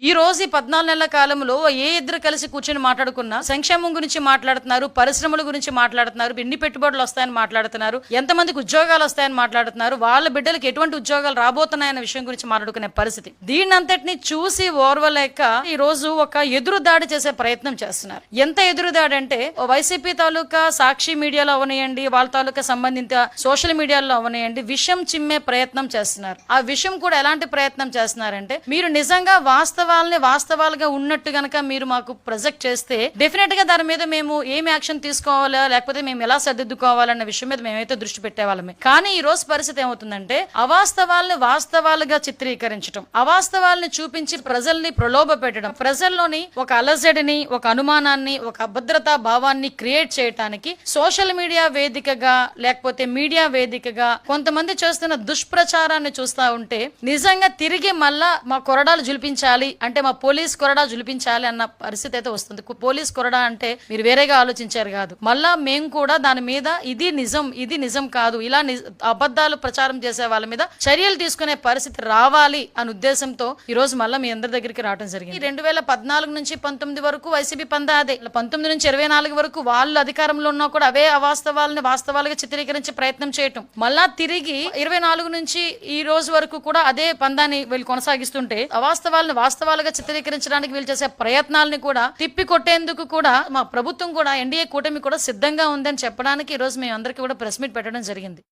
ఈ రోజు ఈ 14 నెలల కాలంలో ఏ ఇద్దరు కలిసి కూర్చొని మాట్లాడుకున్నా సంక్షేమం గురించి మాట్లాడుతున్నారు, పరిశ్రమల గురించి మాట్లాడుతున్నారు, ఎన్ని పెట్టుబడులు వస్తాయని మాట్లాడుతున్నారు, ఎంతమందికి ఉద్యోగాలు వస్తాయని మాట్లాడుతున్నారు, వాళ్ళ బిడ్డలకు ఎటువంటి ఉద్యోగాలు రాబోతున్నాయన్న విషయం గురించి మాట్లాడుకునే పరిస్థితి. దీన్నంతటిని చూసి ఓర్వలేక ఈ రోజు ఒక ఎదురు దాడి చేసే ప్రయత్నం చేస్తున్నారు. ఎంత ఎదురు దాడి అంటే వైసీపీ తాలూకా సాక్షి మీడియాలో అవనియండి, వాళ్ళ తాలూకా సంబంధిత సోషల్ మీడియాలో అవనియండి, విషం చిమ్మే ప్రయత్నం చేస్తున్నారు. ఆ విషం కూడా ఎలాంటి ప్రయత్నం చేస్తున్నారంటే, మీరు నిజంగా వాస్తవాలుగా ఉన్నట్టు గనక మీరు మాకు ప్రొజెక్ట్ చేస్తే డెఫినెట్ గా దాని మీద మేము ఏం యాక్షన్ తీసుకోవాలా, లేకపోతే మేము ఎలా సర్దిద్దుకోవాలన్న విషయం మీద మేమైతే దృష్టి పెట్టేవాళ్ళమే. కానీ ఈ రోజు పరిస్థితి ఏమవుతుందంటే, అవాస్తవాల్ని వాస్తవాలుగా చిత్రీకరించడం, అవాస్తవాల్ని చూపించి ప్రజల్ని ప్రలోభ పెట్టడం, ప్రజల్లోని ఒక అలజడిని, ఒక అనుమానాన్ని, ఒక అభద్రతా భావాన్ని క్రియేట్ చేయడానికి సోషల్ మీడియా వేదికగా లేకపోతే మీడియా వేదికగా కొంతమంది చేస్తున్న దుష్ప్రచారాన్ని చూస్తా ఉంటే నిజంగా తిరిగి మళ్ళా మా కొరడాలు జులిపించాలి అంటే, మా పోలీస్ కొరడా జులిపించాలి అన్న పరిస్థితి అయితే వస్తుంది. పోలీస్ కొరడా అంటే మీరు వేరేగా ఆలోచించారు కాదు, మళ్ళా మేము కూడా దాని మీద ఇది నిజం కాదు, ఇలా అబద్ధాలు ప్రచారం చేసే వాళ్ళ మీద చర్యలు తీసుకునే పరిస్థితి రావాలి అనే ఉద్దేశంతో ఈ రోజు మళ్ళీ మీ అందరి దగ్గరికి రావడం జరిగింది. 2014 నుంచి 19 వరకు వైసీపీ పందా అదే, 19 నుంచి 24 వరకు వాళ్ళు అధికారంలో ఉన్నా కూడా అవే అవాస్తవాలని వాస్తవాలుగా చిత్రీకరించే ప్రయత్నం చేయటం, మళ్ళా తిరిగి 24 నుంచి ఈ రోజు వరకు కూడా అదే పందాన్ని వీళ్ళు కొనసాగిస్తుంటే అవాస్తవాలను వాస్తవాలుగా చిత్రీకరించడానికి వీళ్ళు చేసే ప్రయత్నాలని కూడా తిప్పి కొట్టేందుకు కూడా మా ప్రభుత్వం కూడా ఎన్డీఏ కూటమి కూడా సిద్ధంగా ఉందని చెప్పడానికి ఈ రోజు మేము అందరికీ కూడా ప్రెస్ మీట్ పెట్టడం జరిగింది.